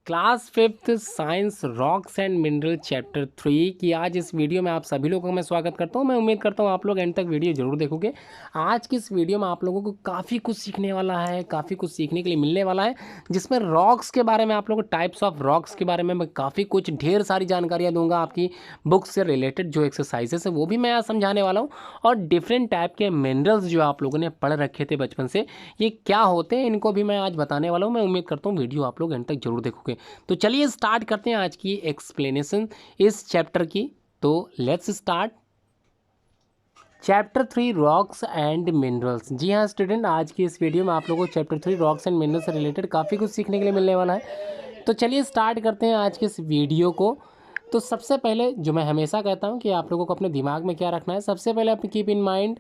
Class fifth science rocks and mineral chapter 3 की आज इस वीडियो में आप सभी लोगों का मैं स्वागत करता हूं। मैं उम्मीद करता हूं आप लोग एंड तक वीडियो जरूर देखोगे। आज की इस वीडियो में आप लोगों को काफ़ी कुछ सीखने वाला है, काफ़ी कुछ सीखने के लिए मिलने वाला है, जिसमें रॉक्स के बारे में आप लोगों को टाइप्स ऑफ रॉक्स के बारे में मैं काफ़ी कुछ ढेर सारी जानकारियाँ दूंगा। आपकी बुक से रिलेटेड जो एक्सरसाइजेस है वो भी मैं आज समझाने वाला हूँ, और डिफरेंट टाइप के मिनरल्स जो आप लोगों ने पढ़ रखे थे बचपन से, ये क्या होते हैं इनको भी मैं आज बताने वाला हूँ। मैं उम्मीद करता हूँ वीडियो आप लोग एंड तक जरूर देखोगे। तो चलिए स्टार्ट करते हैं आज की एक्सप्लेनेशन इस चैप्टर की। तो let's start chapter 3 rocks and minerals. जी हाँ स्टूडेंट, आज की इस वीडियो में आप लोगों को चैप्टर 3 रॉक्स एंड मिनरल्स से रिलेटेड काफ़ी कुछ सीखने के लिए मिलने वाला है। तो चलिए स्टार्ट करते हैं आज के इस वीडियो को। तो सबसे पहले जो मैं हमेशा कहता हूँ कि आप लोगों को अपने दिमाग में क्या रखना है, सबसे पहले आप कीप इन माइंड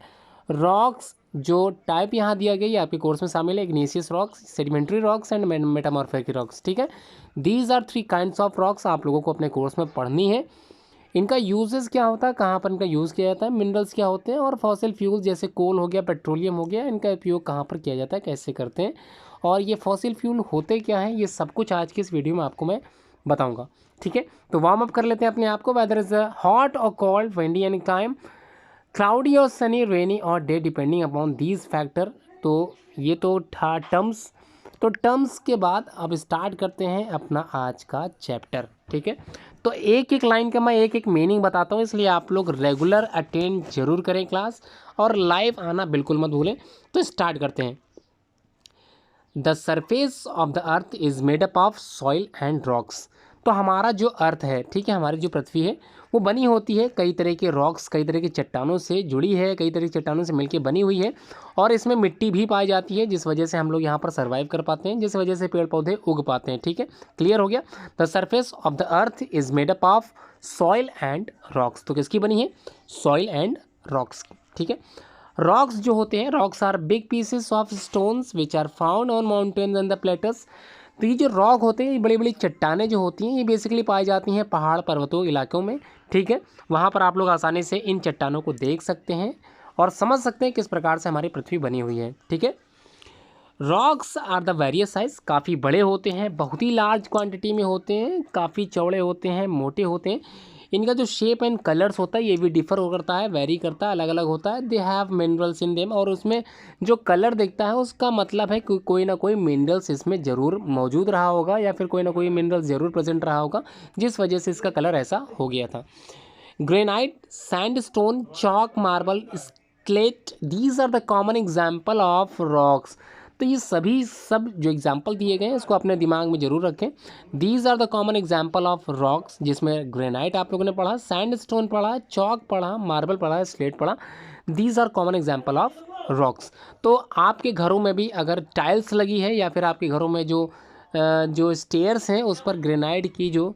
रॉक्स जो टाइप यहाँ दिया गया है आपके कोर्स में शामिल है, igneous rocks, sedimentary rocks and metamorphic rocks. ठीक है, these are 3 kinds of rocks आप लोगों को अपने कोर्स में पढ़नी है। इनका यूजेस क्या होता है, कहाँ पर इनका यूज़ किया जाता है, मिनरल्स क्या होते हैं, और फॉसिल फ्यूल जैसे कोल हो गया, पेट्रोलियम हो गया, इनका उपयोग कहाँ पर किया जाता है, कैसे करते हैं, और ये फॉसिल फ्यूल होते क्या हैं, ये सब कुछ आज की इस वीडियो में आपको मैं बताऊँगा। ठीक है, तो वार्म अप कर लेते हैं अपने आप को। वेदर इज़ हॉट और cold, windy any time, cloudy और सनी, रेनी और day, depending upon these factor. तो ये तो था टर्म्स। तो टर्म्स के बाद अब स्टार्ट करते हैं अपना आज का चैप्टर। ठीक है, तो एक एक लाइन का मैं एक एक मीनिंग बताता हूँ, इसलिए आप लोग रेगुलर अटेंड जरूर करें क्लास, और लाइव आना बिल्कुल मत भूलें। तो स्टार्ट करते हैं। The surface of the earth is made up of soil and rocks. तो हमारा जो अर्थ है, ठीक है, हमारी जो पृथ्वी है वो बनी होती है कई तरह के रॉक्स, कई तरह की चट्टानों से जुड़ी है, कई तरह की चट्टानों से मिलकर बनी हुई है, और इसमें मिट्टी भी पाई जाती है, जिस वजह से हम लोग यहाँ पर सर्वाइव कर पाते हैं, जिस वजह से पेड़ पौधे उग पाते हैं। ठीक है, क्लियर हो गया। The surface of the earth is made up of soil and rocks. तो किसकी बनी है? सॉइल एंड रॉक्स की। ठीक है, रॉक्स जो होते हैं, rocks are big pieces of stones which are found on mountains and the plateaus. तो ये जो रॉक होते हैं, ये बड़ी बड़ी चट्टानें जो होती हैं, ये बेसिकली पाई जाती हैं पहाड़ पर्वतों इलाकों में। ठीक है, वहाँ पर आप लोग आसानी से इन चट्टानों को देख सकते हैं और समझ सकते हैं किस प्रकार से हमारी पृथ्वी बनी हुई है। ठीक है, rocks are the various size, काफ़ी बड़े होते हैं, बहुत ही लार्ज क्वांटिटी में होते हैं, काफ़ी चौड़े होते हैं, मोटे होते हैं। इनका जो शेप एंड कलर्स होता है ये भी डिफर करता है, वेरी करता है, अलग अलग होता है। They have minerals in them, और उसमें जो कलर दिखता है उसका मतलब है कि कोई ना कोई मिनरल्स इसमें ज़रूर मौजूद रहा होगा, या फिर कोई ना कोई मिनरल्स ज़रूर प्रेजेंट रहा होगा, जिस वजह से इसका कलर ऐसा हो गया था। Granite, sandstone, chalk, marble, slate, these are the common example of rocks. तो ये सभी सब जो एग्जाम्पल दिए गए हैं इसको अपने दिमाग में जरूर रखें। These are the common example of rocks, जिसमें ग्रेनाइट आप लोगों ने पढ़ा, सैंडस्टोन पढ़ा, चॉक पढ़ा, मार्बल पढ़ा, स्लेट पढ़ा। These are common example of rocks. तो आपके घरों में भी अगर टाइल्स लगी है, या फिर आपके घरों में जो स्टेयर्स हैं उस पर ग्रेनाइट की जो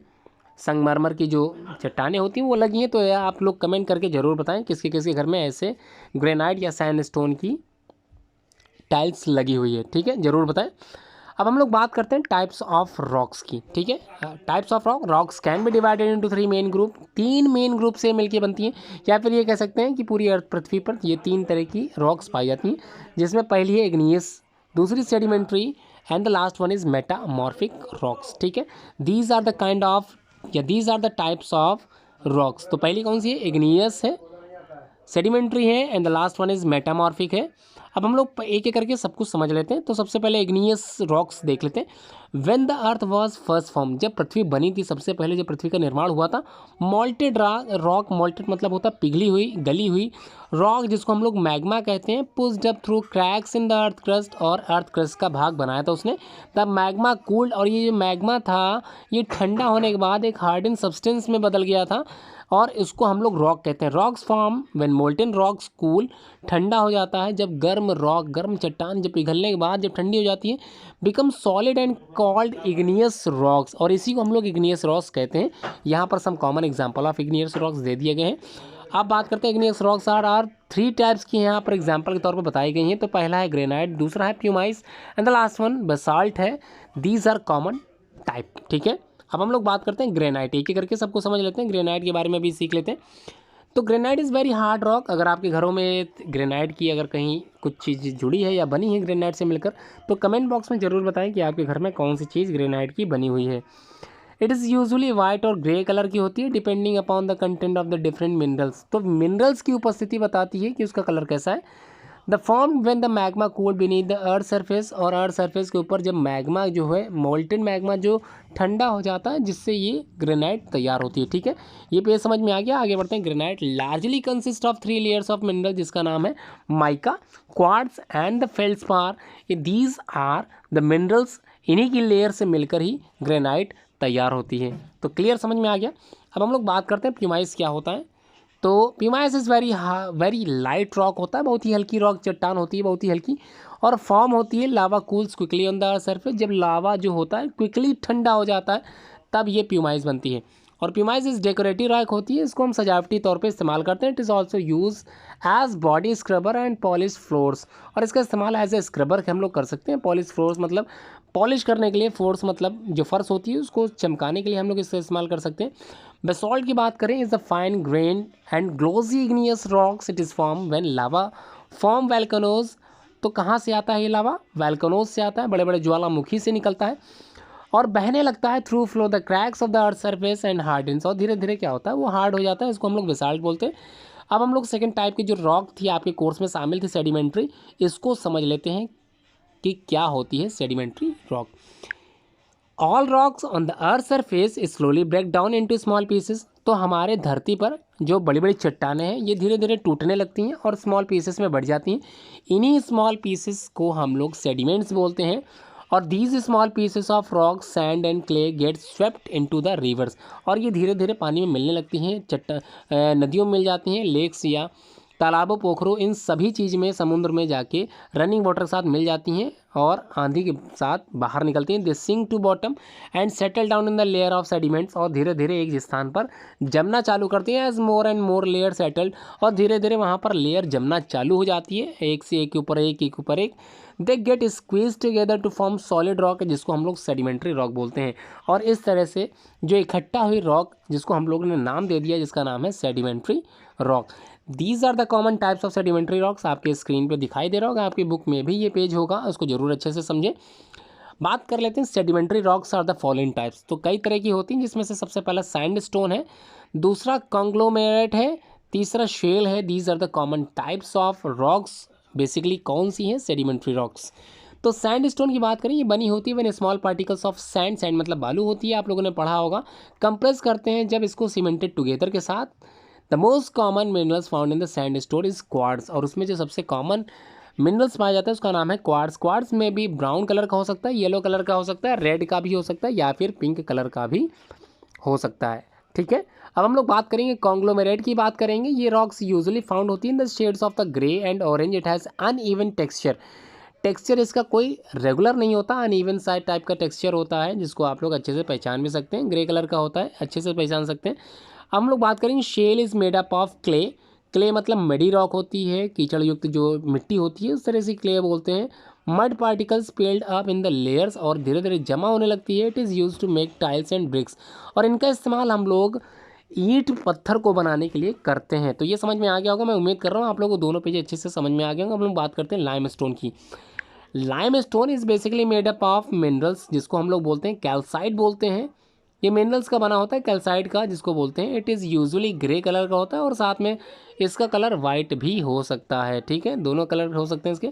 संगमरमर की जो चट्टानें होती हैं वो लगी हैं, तो आप लोग कमेंट करके ज़रूर बताएं किसके किसके घर में ऐसे ग्रेनाइट या सैंडस्टोन की टाइल्स लगी हुई है। ठीक है, ज़रूर बताएं। अब हम लोग बात करते हैं टाइप्स ऑफ रॉक्स की। ठीक है, types of rocks can be divided into 3 main group. 3 main group से मिलके बनती हैं, या फिर ये कह सकते हैं कि पूरी अर्थ पृथ्वी पर ये 3 तरह की रॉक्स पाई जाती हैं, जिसमें पहली है इग्नियस, दूसरी sedimentary, and the last one is metamorphic rocks. ठीक है, these are the kind of या these are the types of rocks. तो पहली कौन सी है? इग्नियस है, सेडिमेंट्री है, and the last one is metamorphic है। अब हम लोग एक एक करके सब कुछ समझ लेते हैं। तो सबसे पहले इग्नियस रॉक्स देख लेते हैं। When the earth was first form, जब पृथ्वी बनी थी, सबसे पहले जब पृथ्वी का निर्माण हुआ था, मॉल्टेड रॉक, मॉल्टेड मतलब होता है पिघली हुई, गली हुई रॉक, जिसको हम लोग मैग्मा कहते हैं, pushed up through cracks in the earth crust, और अर्थ क्रस्ट का भाग बनाया था उसने। द मैग्मा कूल्ड, और ये जो मैग्मा था ये ठंडा होने के बाद एक हार्डन सब्सटेंस में बदल गया था, और इसको हम लोग रॉक कहते हैं। Rocks form when molten rocks cool, ठंडा हो जाता है जब गर्म रॉक, गर्म चट्टान जब पिघलने के बाद जब ठंडी हो जाती है, become solid and called igneous rocks, और इसी को हम लोग इग्नियस रॉक्स कहते हैं। यहाँ पर some common example of igneous rocks दे दिए गए हैं। अब बात करते हैं इग्नियस रॉक्स आर 3 टाइप्स की यहाँ पर एग्जाम्पल के तौर पर बताई गई हैं। तो पहला है ग्रेनाइट, दूसरा है pumice, and the last one basalt है। These are common type. ठीक है, अब हम लोग बात करते हैं ग्रेनाइट, एक एक करके सबको समझ लेते हैं, ग्रेनाइट के बारे में भी सीख लेते हैं। तो granite is very hard rock. अगर आपके घरों में ग्रेनाइट की अगर कहीं कुछ चीज़ जुड़ी है या बनी है ग्रेनाइट से मिलकर, तो कमेंट बॉक्स में ज़रूर बताएं कि आपके घर में कौन सी चीज़ ग्रेनाइट की बनी हुई है। इट इज़ यूजुअली वाइट और ग्रे कलर की होती है depending upon the content of the different minerals. तो मिनरल्स की उपस्थिति बताती है कि उसका कलर कैसा है। The form when the magma cooled beneath the earth surface, और अर्थ सरफेस के ऊपर जब मैग्मा जो है मोल्टेन मैग्मा जो ठंडा हो जाता है, जिससे ये ग्रेनाइट तैयार होती है। ठीक है, ये पेज समझ में आ गया। आगे बढ़ते हैं। Granite largely consist of 3 layers of mineral, जिसका नाम है mica, quartz and the feldspar. These are the minerals. इन्हीं की लेयर से मिलकर ही ग्रेनाइट तैयार होती है। तो क्लियर समझ में आ गया। अब हम लोग बात करते हैं प्यूमाइस क्या होता है। तो pumice is very light rock होता है, बहुत ही हल्की रॉक चट्टान होती है, बहुत ही हल्की, और फॉर्म होती है lava cools quickly on the surface. जब लावा जो होता है क्विकली ठंडा हो जाता है तब ये प्यूमाइस बनती है। और प्यूमाइस इस डेकोरेटिव रॉक होती है, इसको हम सजावटी तौर पे इस्तेमाल करते हैं। It is also use as body scrubber and polish floors. और इसका इस्तेमाल एज ए स्क्रबर हम लोग कर सकते हैं। पॉलिश फ्लोर्स मतलब पॉलिश करने के लिए, फ्लोर्स मतलब जो फर्श होती है उसको चमकाने के लिए हम लोग इसका इस्तेमाल कर सकते हैं। बेसॉल्ट की बात करें, is the fine grain and glossy igneous rocks. It is form when lava form volcanoes. तो कहाँ से आता है ये लावा? वैल्कनोज से आता है, बड़े बड़े ज्वालामुखी से निकलता है और बहने लगता है through flow the cracks of the earth surface and hardens. और धीरे धीरे क्या होता है, वो हार्ड हो जाता है। इसको हम लोग बेसाल्ट बोलते हैं। अब हम लोग सेकंड टाइप की जो रॉक थी आपके कोर्स में शामिल थी, सेडिमेंट्री, इसको समझ लेते हैं कि क्या होती है sedimentary rock. All rocks on the earth surface slowly break down into small pieces. तो हमारे धरती पर जो बड़ी बड़ी चट्टानें हैं ये धीरे धीरे टूटने लगती हैं और स्मॉल पीसेस में बढ़ जाती हैं। इन्हीं स्मॉल पीसेस को हम लोग सेडिमेंट्स बोलते हैं। और these small pieces of rock sand and clay get swept into the rivers. और ये धीरे धीरे पानी में मिलने लगती हैं, नदियों में मिल जाती हैं, लेक्स या तालाबों, पोखरों, इन सभी चीज़ में, समुद्र में जाके रनिंग वाटर के साथ मिल जाती हैं और आंधी के साथ बाहर निकलती हैं। They sink to bottom and settle down in the layer of sediments. और धीरे धीरे एक स्थान पर जमना चालू करती हैं as more and more layer settled. और धीरे धीरे वहाँ पर लेयर जमना चालू हो जाती है, एक से एक के ऊपर एक, एक ऊपर एक। They get squeeze together to form solid rock, जिसको हम लोग सेडिमेंट्री रॉक बोलते हैं। और इस तरह से जो इकट्ठा हुई रॉक, जिसको हम लोगों ने नाम दे दिया, जिसका नाम है sedimentary rock. These are the common types of sedimentary rocks. आपके स्क्रीन पे दिखाई दे रहा होगा, आपकी बुक में भी ये पेज होगा, उसको जरूर अच्छे से समझें। बात कर लेते हैं sedimentary rocks are the following types. तो कई तरह की होती हैं, जिसमें से सबसे पहला सैंडस्टोन है, दूसरा कॉन्ग्लोमेरेट है, तीसरा शेल है। These are the common types of rocks. Basically कौन सी हैं? Sedimentary rocks. तो सैंडस्टोन की बात करें, ये बनी होती है when small particles of sand, sand मतलब बालू होती है, आप लोगों ने पढ़ा होगा, कंप्रेस करते हैं जब इसको सीमेंटेड टुगेदर के साथ। The most common minerals found in the sandstone is quartz. और उसमें जो सबसे कॉमन मिनरल्स पाया जाता है उसका नाम है क्वार्ट्ज। क्वार्ट्ज में भी ब्राउन कलर का हो सकता है, येलो कलर का हो सकता है, रेड का भी हो सकता है, या फिर पिंक कलर का भी हो सकता है। ठीक है, अब हम लोग बात करेंगे कॉन्ग्लोमेरेट की बात करेंगे। ये रॉक्स यूजुअली फाउंड होती है in the shades of the grey and orange. It has uneven texture. Texture इसका कोई रेगुलर नहीं होता, अनइवन साइड टाइप का टेक्सचर होता है, जिसको आप लोग अच्छे से पहचान भी सकते हैं। ग्रे कलर का होता है, अच्छे से पहचान सकते हैं। अब हम लोग बात करेंगे shale is made up of clay. Clay मतलब मडी रॉक होती है, कीचड़ युक्त जो मिट्टी होती है उस तरह से क्ले बोलते हैं। Mud particles piled up in the layers, और धीरे धीरे जमा होने लगती है। It is use to make tiles and bricks. और इनका इस्तेमाल हम लोग ईंट पत्थर को बनाने के लिए करते हैं। तो ये समझ में आ गया होगा, मैं उम्मीद कर रहा हूँ आप लोगों को दोनों पेज अच्छे से समझ में आ गए होंगे। अब हम बात करते हैं लाइम स्टोन की। Lime stone is basically made up of minerals, जिसको हम लोग बोलते हैं कैल्साइट बोलते हैं। ये मिनरल्स का बना होता है, कैल्साइट का जिसको बोलते हैं। It is usually grey colour का होता है और साथ में इसका कलर वाइट भी हो सकता है। ठीक है, दोनों कलर हो सकते हैं इसके।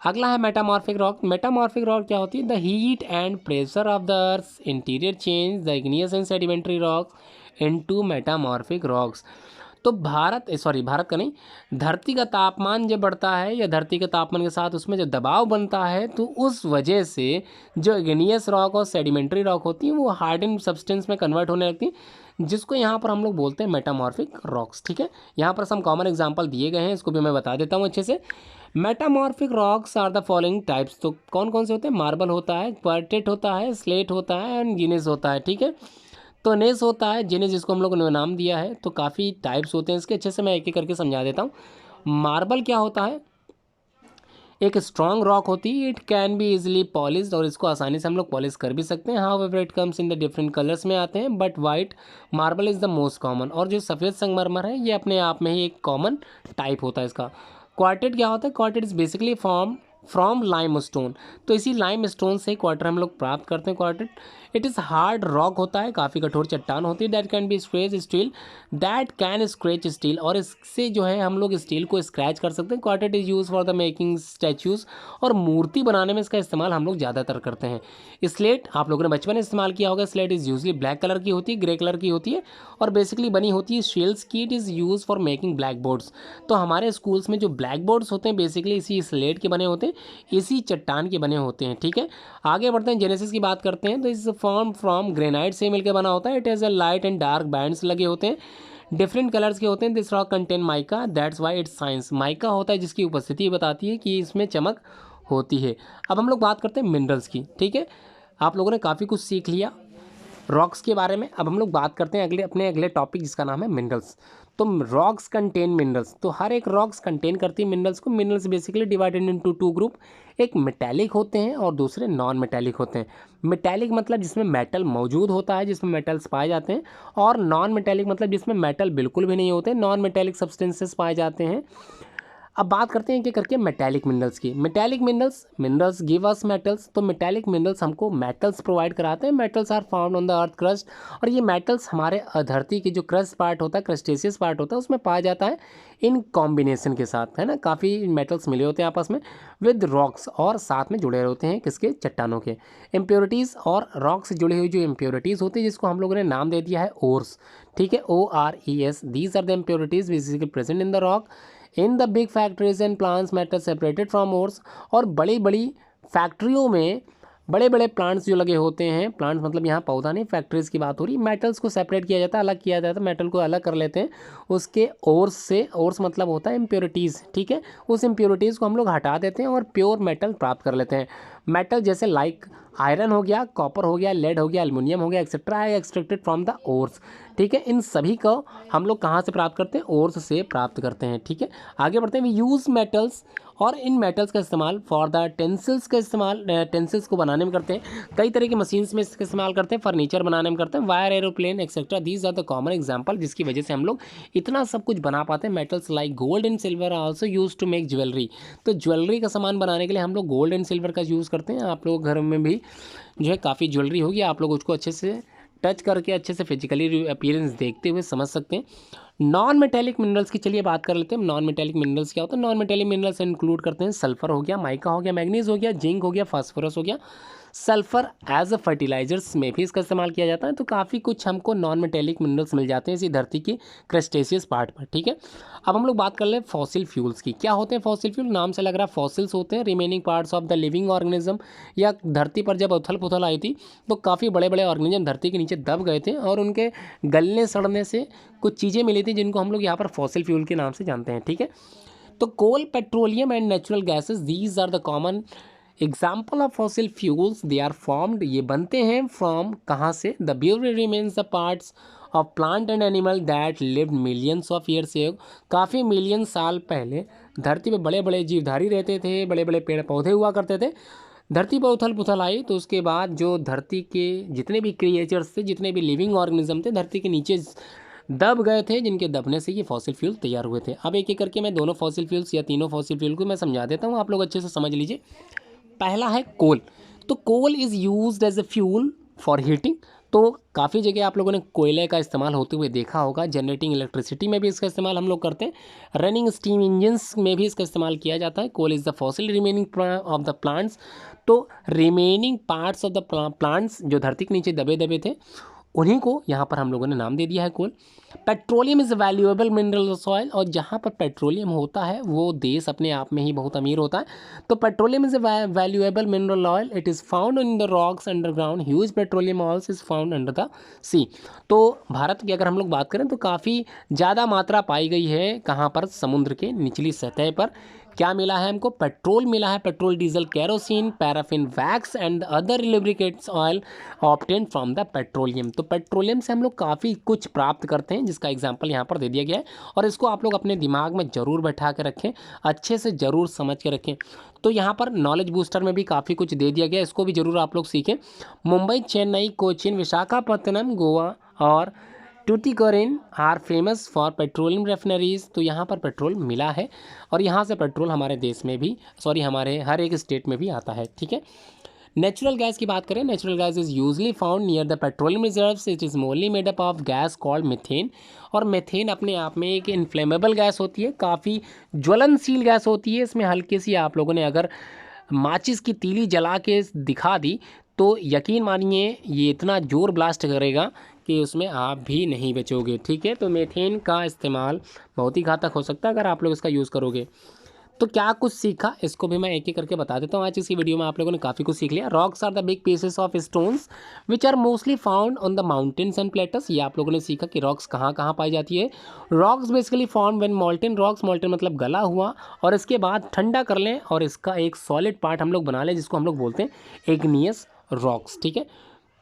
अगला है मेटामॉर्फिक रॉक। मेटामॉर्फिक रॉक क्या होती है? The heat and pressure of the earth interior change the igneous and sedimentary rocks into metamorphic rocks. तो भारत का नहीं, धरती का तापमान जब बढ़ता है या धरती के तापमान के साथ उसमें जो दबाव बनता है, तो उस वजह से जो इग्नियस रॉक और सेडिमेंट्री रॉक होती हैं वो हार्डन सब्सटेंस में कन्वर्ट होने लगती हैं, जिसको यहाँ पर हम लोग बोलते हैं मेटामॉर्फिक रॉक्स। ठीक है, यहाँ पर सम कॉमन एग्जांपल दिए गए हैं, इसको भी मैं बता देता हूँ अच्छे से। Metamorphic rocks are the following types. तो कौन कौन से होते हैं? मार्बल होता है, क्वार्टेट होता है, स्लेट होता है एंड गिनेस होता है। ठीक है, तो नेस होता है, जिन्हें जिसको हम लोगों ने नाम दिया है। तो काफ़ी टाइप्स होते हैं इसके, अच्छे से मैं एक एक करके समझा देता हूँ। मार्बल क्या होता है? एक स्ट्रॉन्ग रॉक होती है, it can be easily polished, और इसको आसानी से हम लोग पॉलिश कर भी सकते हैं। However it comes in the different colours में आते हैं, but white marble is the most common. और जो सफ़ेद संगमरमर है ये अपने आप में ही एक कॉमन टाइप होता है इसका। क्वार्टेट क्या होता है? Quartet is basically form from lime stone. तो इसी लाइम स्टोन से क्वार्टर हम लोग प्राप्त करते हैं quartet. It is hard rock होता है, काफ़ी कठोर चट्टान होती है। That can be scratch steel, that can scratch steel, और इससे जो है हम लोग स्टील को स्क्रैच कर सकते हैं। Quartet is use for the making statues, और मूर्ति बनाने में इसका इस्तेमाल हम लोग ज़्यादातर करते हैं। स्लेट आप लोगों ने बचपन में इस्तेमाल किया होगा। Slate is usually black colour की होती है, ग्रे कलर की होती है, और बेसिकली बनी होती है शेल्स की। It is use for making black boards. तो हमारे स्कूल्स में जो ब्लैक बोर्ड्स होते हैं बेसिकली इसी स्लेट के बने होते हैं, इसी चट्टान के बने होते हैं। ठीक है, आगे बढ़ते हैं, जेनेसिस की बात करते हैं। तो इस फॉर्म फ्रॉम ग्रेनाइट से मिलकर बना होता है। It has a light and dark bands लगे होते हैं, डिफरेंट कलर्स के होते हैं। This rock contain mica, that's why it's science. Mica होता है जिसकी उपस्थिति बताती है कि इसमें चमक होती है। अब हम लोग बात करते हैं मिनरल्स की। ठीक है, आप लोगों ने काफ़ी कुछ सीख लिया रॉक्स के बारे में। अब हम लोग बात करते हैं अपने अगले टॉपिक जिसका नाम है मिनरल्स। तो रॉक्स कंटेन मिनरल्स, तो हर एक रॉक्स कंटेन करती है मिनरल्स को। Minerals basically divided into two group, एक मेटालिक होते हैं और दूसरे नॉन मेटालिक होते हैं। मेटालिक मतलब जिसमें मेटल मौजूद होता है, जिसमें मेटल्स पाए जाते हैं, और नॉन मेटालिक मतलब जिसमें मेटल बिल्कुल भी नहीं होते, नॉन मेटालिक सब्सटेंसेस पाए जाते हैं। अब बात करते हैं कि करके मेटालिक मिनरल्स की। Metallic minerals give us metals. तो मेटालिक मिनरल्स हमको मेटल्स प्रोवाइड कराते हैं। Metals are found on the earth crust, और ये मेटल्स हमारे धरती की जो क्रस्ट पार्ट होता है, क्रस्टेशियस पार्ट होता है, उसमें पाया जाता है इन कॉम्बिनेशन के साथ, है ना। काफ़ी मेटल्स मिले होते हैं आपस में विद रॉक्स, और साथ में जुड़े होते हैं किसके? चट्टानों के। इम्प्योरिटीज़ और रॉक से जुड़ी हुई जो इम्प्योरिटीज़ होती है जिसको हम लोगों ने नाम दे दिया है ओर्स। ठीक है, ORES, these are the impurities basically present in the rock. In the big factories and plants matter separated from ores, और बड़ी बड़ी फैक्ट्रियों में बड़े बड़े प्लांट्स जो लगे होते हैं, प्लांट्स मतलब यहाँ पौधा नहीं, फैक्ट्रीज की बात हो रही, मेटल्स को सेपरेट किया जाता है, अलग किया जाता है, मेटल को अलग कर लेते हैं उसके ओर्स से। ओर्स मतलब होता है इम्प्योरिटीज़। ठीक है, उस इम्प्योरिटीज़ को हम लोग हटा देते हैं और प्योर मेटल प्राप्त कर लेते हैं। मेटल जैसे लाइक आयरन हो गया, कॉपर हो गया, लेड हो गया, एल्युमिनियम हो गया, एक्सेट्रा है एक्सट्रैक्टेड फ्रॉम द ओर्स। ठीक है, इन सभी को हम लोग कहाँ से प्राप्त करते हैं? ओर्स से प्राप्त करते हैं। ठीक है, आगे बढ़ते हैं। वी यूज़ मेटल्स, और इन मेटल्स का इस्तेमाल फॉर द टेंसिल्स का इस्तेमाल टेंसिल्स को बनाने में करते हैं। कई तरह की मशीन्स में इसका इस्तेमाल करते हैं, फर्नीचर बनाने में करते हैं, wire, aeroplane etcetera. These are the common example जिसकी वजह से हम लोग इतना सब कुछ बना पाते हैं। Metals like gold and silver are also use to make jewellery. तो ज्वेलरी का सामान बनाने के लिए हम लोग गोल्ड एंड सिल्वर का यूज़ करते हैं। आप लोग घर में भी जो है काफ़ी ज्वेलरी होगी, आप लोग उसको अच्छे से टच करके अच्छे से फिजिकली अपीयरेंस देखते हुए समझ सकते हैं। नॉन मेटेलिक मिनरल्स की चलिए बात कर लेते हैं। नॉन मेटेलिक मिनरल्स क्या होता है? नॉन मेटेलिक मिनरल्स इंक्लूड करते हैं सल्फर हो गया, माइका हो गया, मैग्नीज हो गया, जिंक हो गया, फास्फोरस हो गया। सल्फर एज अ फर्टिलाइजर्स में भी इसका इस्तेमाल किया जाता है। तो काफ़ी कुछ हमको नॉन मेटेलिक मिनरल्स मिल जाते हैं इसी धरती की क्रस्टेशियस पार्ट पर। ठीक है, अब हम लोग बात कर ले फॉसिल फ्यूल्स की। क्या होते हैं फॉसिल फ्यूल? नाम से लग रहा है फॉसिल्स होते हैं, remaining parts of the living organism. या धरती पर जब उथल पुथल आई थी तो काफ़ी बड़े बड़े ऑर्गेनिज्म धरती के नीचे दब गए थे, और उनके गलने सड़ने से कुछ चीज़ें मिली थी जिनको हम लोग यहाँ पर फॉसिल फ्यूल के नाम से जानते हैं। ठीक है, तो coal, petroleum and natural gases, these are the common example of fossil fuels. They are formed, ये बनते हैं फ्रॉम कहाँ से? The buried remains the parts of plant and animal that lived millions of years ago. काफ़ी million साल पहले धरती पे बड़े बड़े जीवधारी रहते थे, बड़े बड़े पेड़ पौधे हुआ करते थे। धरती पर उथल पुथल आई तो उसके बाद जो धरती के जितने भी क्रिएचर्स थे, जितने भी लिविंग ऑर्गेनिज्म थे, धरती के नीचे दब गए थे, जिनके दबने से ये फॉसिल फ्यूल तैयार हुए थे। अब एक एक करके मैं दोनों फॉसिल फ्यूल्स या तीनों फॉसिल फ्यूल को मैं समझा देता हूँ, आप लोग अच्छे से समझ लीजिए। पहला है कोल। तो coal is used as a fuel for heating. तो काफ़ी जगह आप लोगों ने कोयले का इस्तेमाल होते हुए देखा होगा। जनरेटिंग इलेक्ट्रिसिटी में भी इसका इस्तेमाल हम लोग करते हैं। रनिंग स्टीम इंजन्स में भी इसका इस्तेमाल किया जाता है। Coal is the fossil remaining of the plants. तो remaining parts of the plants जो धरती के नीचे दबे दबे थे, उन्हीं को यहाँ पर हम लोगों ने नाम दे दिया है coal. Petroleum is valuable mineral soil, और जहाँ पर पेट्रोलियम होता है वो देश अपने आप में ही बहुत अमीर होता है। तो petroleum is a valuable mineral oil, it is found in the rocks underground. Huge petroleum oils is found under the sea. तो भारत की अगर हम लोग बात करें तो काफ़ी ज़्यादा मात्रा पाई गई है कहाँ पर? समुद्र के निचली सतह पर। क्या मिला है हमको? पेट्रोल मिला है, petrol, diesel, kerosene, paraffin, wax and other lubricates oil obtain from the petroleum. तो पेट्रोलियम से हम लोग काफ़ी कुछ प्राप्त करते हैं, जिसका एग्जाम्पल यहाँ पर दे दिया गया है, और इसको आप लोग अपने दिमाग में ज़रूर बैठा के रखें, अच्छे से ज़रूर समझ के रखें। तो यहाँ पर नॉलेज बूस्टर में भी काफ़ी कुछ दे दिया गया है, इसको भी ज़रूर आप लोग सीखें। मुंबई, चेन्नई, कोचीन, विशाखापत्तनम, गोवा और टूटिकोरिन आर फेमस फॉर पेट्रोलियम रेफिनरीज। तो यहाँ पर पेट्रोल मिला है, और यहाँ से पेट्रोल हमारे देश में भी, हमारे हर एक स्टेट में भी आता है। ठीक है। नेचुरल गैस की बात करें, natural gas is usually found near the petroleum reserves. It is mostly made up of gas called methane. और मीथेन अपने आप में एक इन्फ्लेमेबल गैस होती है, काफ़ी ज्वलनशील गैस होती है। इसमें हल्की सी आप लोगों ने अगर माचिस की तीली जला के दिखा दी तो यकीन मानिए ये इतना जोर ब्लास्ट करेगा कि उसमें आप भी नहीं बचोगे। ठीक है। तो मीथेन का इस्तेमाल बहुत ही घातक हो सकता है अगर आप लोग इसका यूज़ करोगे। तो क्या कुछ सीखा, इसको भी मैं एक एक करके बता देता हूँ। आज इसी वीडियो में आप लोगों ने काफ़ी कुछ सीख लिया। Rocks are the big pieces of stones which are mostly found on the mountains and plateaus. ये आप लोगों ने सीखा कि रॉक्स कहाँ कहाँ पाई जाती है। Rocks basically form when मॉल्टन rocks, मॉल्टन मतलब गला हुआ, और इसके बाद ठंडा कर लें और इसका एक सॉलिड पार्ट हम लोग बना लें, जिसको हम लोग बोलते हैं इग्नियस रॉक्स। ठीक है।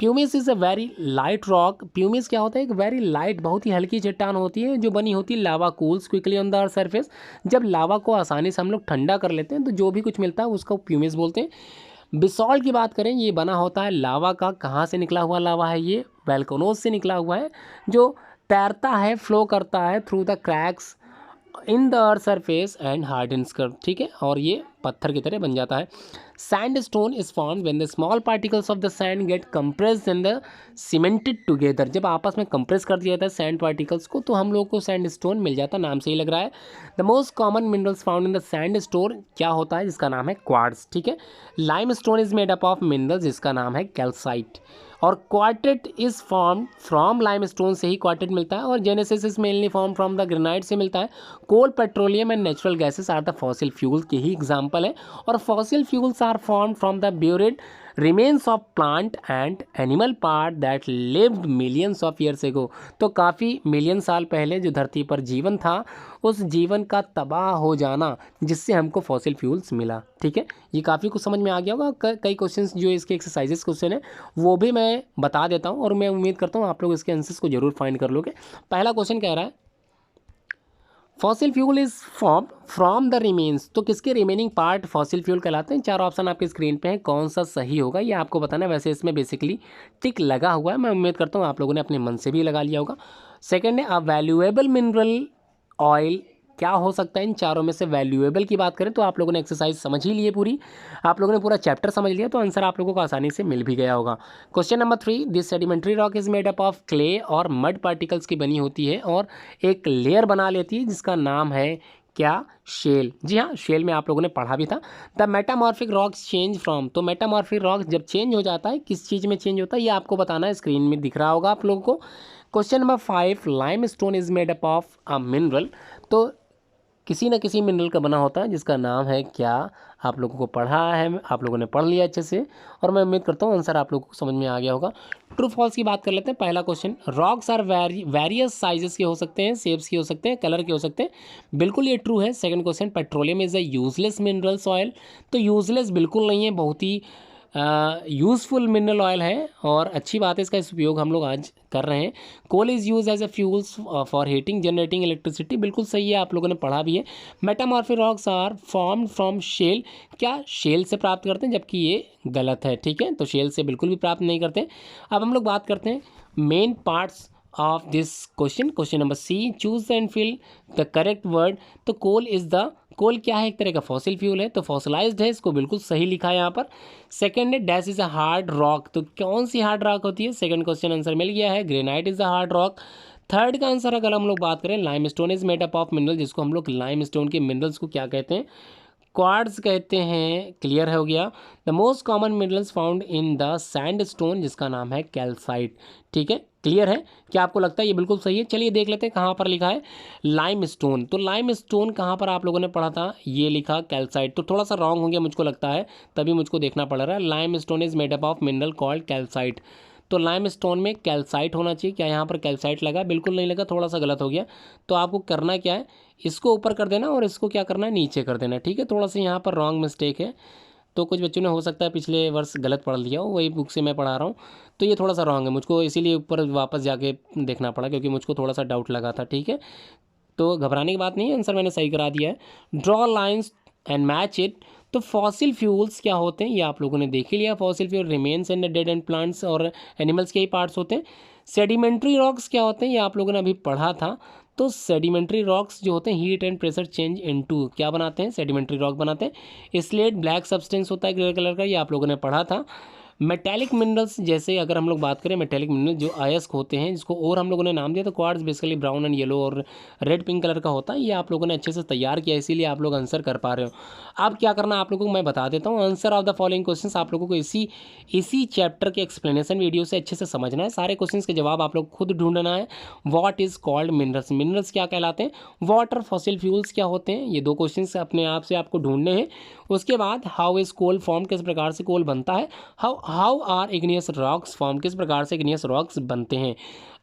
Pumice is a very light rock. Pumice क्या होता है? एक वेरी लाइट, बहुत ही हल्की चट्टान होती है जो बनी होती है lava cools quickly on the earth surface. जब लावा को आसानी से हम लोग ठंडा कर लेते हैं तो जो भी कुछ मिलता है उसको प्यूमिस बोलते हैं। बिसॉल्ट की बात करें, ये बना होता है लावा का। कहाँ से निकला हुआ लावा है? ये वोल्केनोज से निकला हुआ है, जो तैरता है, फ्लो करता है through the cracks in the earth surface and hardens कर। ठीक है। और ये पत्थर की तरह बन जाता है। Sandstone is form when the small particles of the sand get compressed and the cemented together. जब आपस में कंप्रेस कर दिया जाता है सैंड पार्टिकल्स को, तो हम लोग को सैंड स्टोन मिल जाता है। नाम से ही लग रहा है। The most common minerals found in the sandstone क्या होता है? जिसका नाम है क्वार्ट्ज। ठीक है। Limestone is made up of minerals, जिसका नाम है कैल्साइट। और quartzite is form from limestone से ही क्वार्टेट मिलता है। और genesis is mainly form from the granite से मिलता है। Coal, petroleum and natural gases are the fossil fuels के ही एग्जाम्पल है। और fossil fuels are form from the buried remains of plant and animal part that lived millions of years ago. तो काफ़ी million साल पहले जो धरती पर जीवन था, उस जीवन का तबाह हो जाना, जिससे हमको फॉसिल फ्यूल्स मिला। ठीक है। ये काफ़ी कुछ समझ में आ गया होगा। कई क्वेश्चंस जो इसके एक्सरसाइजेस क्वेश्चन है वो भी मैं बता देता हूँ, और मैं उम्मीद करता हूँ आप लोग इसके आंसर्स को जरूर फाइंड कर लोगे। पहला क्वेश्चन कह रहा है fossil fuel is form from the remains. तो किसके रिमेनिंग पार्ट फॉसिल फ्यूल कहलाते हैं? चार ऑप्शन आपके स्क्रीन पे हैं, कौन सा सही होगा ये आपको बताना है। वैसे इसमें बेसिकली टिक लगा हुआ है, मैं उम्मीद करता हूँ आप लोगों ने अपने मन से भी लगा लिया होगा। सेकंड है अ वैल्यूएबल मिनरल ऑयल। क्या हो सकता है इन चारों में से? वैल्यूएबल की बात करें तो आप लोगों ने एक्सरसाइज समझ ही ली है पूरी, आप लोगों ने पूरा चैप्टर समझ लिया, तो आंसर आप लोगों को आसानी से मिल भी गया होगा। Question number 3, this sedimentary rock is made up of clay और मड पार्टिकल्स की बनी होती है और एक लेयर बना लेती है, जिसका नाम है क्या? शेल। जी हाँ, शेल में आप लोगों ने पढ़ा भी था। The metamorphic rocks change from. तो मेटामॉर्फिक रॉक जब चेंज हो जाता है, किस चीज़ में चेंज होता है ये आपको बताना है। स्क्रीन में दिख रहा होगा आप लोगों को। Question number 5, lime stone is made up of a mineral. तो किसी न किसी मिनरल का बना होता है, जिसका नाम है क्या? आप लोगों को पढ़ा है, आप लोगों ने पढ़ लिया अच्छे से, और मैं उम्मीद करता हूँ आंसर आप लोगों को समझ में आ गया होगा। ट्रू फॉल्स की बात कर लेते हैं। पहला question, rocks are various sizes के हो सकते हैं, शेप्स के हो सकते हैं, कलर के हो सकते हैं। बिल्कुल ये ट्रू है। Second question, petroleum is a useless minerals oil. तो यूजलेस बिल्कुल नहीं है, बहुत ही यूज़फुल मिनरल ऑयल है, और अच्छी बात है, इसका उपयोग हम लोग आज कर रहे हैं। Coal is use as a fuels for heating generating electricity. बिल्कुल सही है, आप लोगों ने पढ़ा भी है। Metamorphic rocks are formed from shale. क्या शेल से प्राप्त करते हैं? जबकि ये गलत है। ठीक है। तो शेल से बिल्कुल भी प्राप्त नहीं करते। अब हम लोग बात करते हैं main parts of this question. Question number C, choose and fill the correct word. तो कोल इज़ द, कोल क्या है? एक तरह का फॉसिल फ्यूल है, तो फॉसिलाइज्ड है, इसको बिल्कुल सही लिखा है यहाँ पर। सेकंड है dash is a hard rock. तो कौन सी हार्ड रॉक होती है? सेकंड क्वेश्चन आंसर मिल गया है, granite is a hard rock. Third का आंसर अगर हम लोग बात करें, lime stone is made up of mineral, जिसको हम लोग लाइम स्टोन के मिनरल्स को क्या कहते हैं? क्वार्ट्ज कहते हैं। क्लियर हो गया। The most common minerals found in the sand stone, जिसका नाम है कैल्साइट। ठीक है। क्लियर है? क्या आपको लगता है ये बिल्कुल सही है? चलिए देख लेते हैं कहाँ पर लिखा है लाइम स्टोन। तो लाइम स्टोन कहाँ पर आप लोगों ने पढ़ा था? ये लिखा कैल्साइट, तो थोड़ा सा रॉन्ग हो गया मुझको लगता है, तभी मुझको देखना पड़ रहा है। Limestone is made up of mineral called calcite. तो लाइम स्टोन में कैल्साइट होना चाहिए। क्या यहाँ पर कैल्साइट लगा? बिल्कुल नहीं लगा, थोड़ा सा गलत हो गया। तो आपको करना क्या है, इसको ऊपर कर देना और इसको क्या करना है, नीचे कर देना। ठीक है, थोड़ा सा यहाँ पर रॉन्ग मिस्टेक है, तो कुछ बच्चों ने हो सकता है पिछले वर्ष गलत पढ़ लिया हो, वही बुक से मैं पढ़ा रहा हूँ, तो ये थोड़ा सा रॉन्ग है, मुझको इसीलिए ऊपर वापस जाके देखना पड़ा क्योंकि मुझको थोड़ा सा डाउट लगा था। ठीक है, तो घबराने की बात नहीं है, आंसर मैंने सही करा दिया है। Draw lines and match it. तो फॉसिल फ्यूल्स क्या होते हैं ये आप लोगों ने देख ही लिया, fossil fuel remains in dead and plants और एनिमल्स के ही पार्ट्स होते हैं। सेडिमेंट्री रॉक्स क्या होते हैं ये आप लोगों ने अभी पढ़ा था। तो सेडिमेंट्री रॉक्स जो होते हैं heat and pressure change into क्या बनाते हैं, सेडिमेंट्री रॉक बनाते हैं। स्लेट ब्लैक सब्सटेंस होता है ग्रे कलर का, ये आप लोगों ने पढ़ा था। मेटेलिक मिनरल्स, जैसे अगर हम लोग बात करें मेटेलिक मिनरल जो अयस्क होते हैं, जिसको और हम लोगों ने नाम दिया, तो quartz basically brown and yellow और रेड पिंक कलर का होता है। ये आप लोगों ने अच्छे से तैयार किया, इसीलिए आप लोग आंसर कर पा रहे हो। अब क्या करना आप लोगों को मैं बता देता हूँ। Answer of the following questions आप लोगों को इसी चैप्टर के एक्सप्लेनेशन वीडियो से अच्छे से समझना है। सारे क्वेश्चंस के जवाब आप लोग खुद ढूंढना है। What is called minerals, minerals क्या कहलाते हैं, वाटर फॉसिल फ्यूल्स क्या होते हैं, ये दो क्वेश्चंस अपने आप से आपको ढूंढने हैं। उसके बाद हाउ इज कोल फॉर्म, किस प्रकार से कोल बनता है। How are igneous rocks form, किस प्रकार से इग्नियस रॉक्स बनते हैं।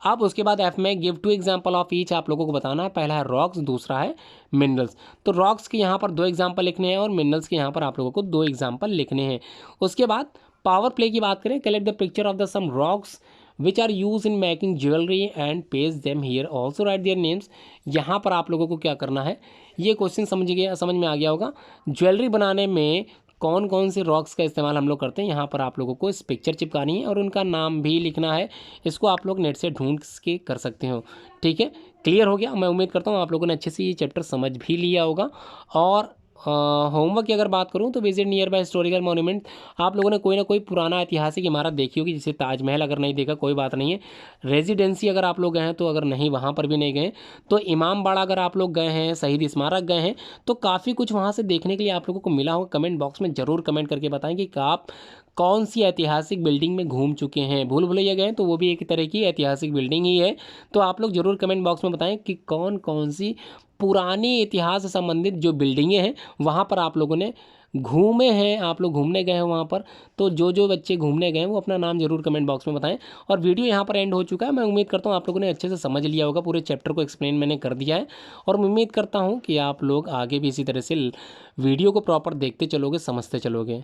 अब उसके बाद एफ में गिव 2 एग्जाम्पल ऑफ ईच आप लोगों को बताना है। पहला है रॉक्स, दूसरा है मिनरल्स। तो रॉक्स के यहाँ पर 2 एग्जाम्पल लिखने हैं और मिनरल्स के यहाँ पर आप लोगों को 2 एग्जाम्पल लिखने हैं। उसके बाद पावर प्ले की बात करें, collect the picture of the some rocks which are use in making jewellery and page them here, also write their names. यहाँ पर आप लोगों को क्या करना है, ये क्वेश्चन समझ में आ गया होगा। ज्वेलरी बनाने में कौन कौन से रॉक्स का इस्तेमाल हम लोग करते हैं, यहाँ पर आप लोगों को इस पिक्चर चिपकानी है और उनका नाम भी लिखना है। इसको आप लोग नेट से ढूंढ के कर सकते हो। ठीक है, क्लियर हो गया। मैं उम्मीद करता हूँ आप लोगों ने अच्छे से ये चैप्टर समझ भी लिया होगा। और होमवर्क की अगर बात करूँ तो visit near by historical monument, आप लोगों ने कोई ना कोई पुराना ऐतिहासिक इमारत देखी होगी, जैसे ताजमहल। अगर नहीं देखा कोई बात नहीं है। रेजिडेंसी अगर आप लोग गए हैं तो, अगर नहीं वहाँ पर भी नहीं गए तो इमाम बाड़ा अगर आप लोग गए हैं, शहीद स्मारक गए हैं, तो काफ़ी कुछ वहाँ से देखने के लिए आप लोगों को मिला होगा। कमेंट बॉक्स में ज़रूर कमेंट करके बताएं कि आप कौन सी ऐतिहासिक बिल्डिंग में घूम चुके हैं। भूल भुलैया गए तो वो भी एक तरह की ऐतिहासिक बिल्डिंग ही है। तो आप लोग ज़रूर कमेंट बॉक्स में बताएं कि कौन कौन सी पुरानी इतिहास से संबंधित जो बिल्डिंगें हैं वहाँ पर आप लोगों ने घूमे हैं, आप लोग घूमने गए हैं वहाँ पर। तो जो बच्चे घूमने गए हैं वो अपना नाम जरूर कमेंट बॉक्स में बताएं। और वीडियो यहाँ पर एंड हो चुका है। मैं उम्मीद करता हूँ आप लोगों ने अच्छे से समझ लिया होगा, पूरे चैप्टर को एक्सप्लेन मैंने कर दिया है। और मैं उम्मीद करता हूँ कि आप लोग आगे भी इसी तरह से वीडियो को प्रॉपर देखते चलोगे, समझते चलोगे।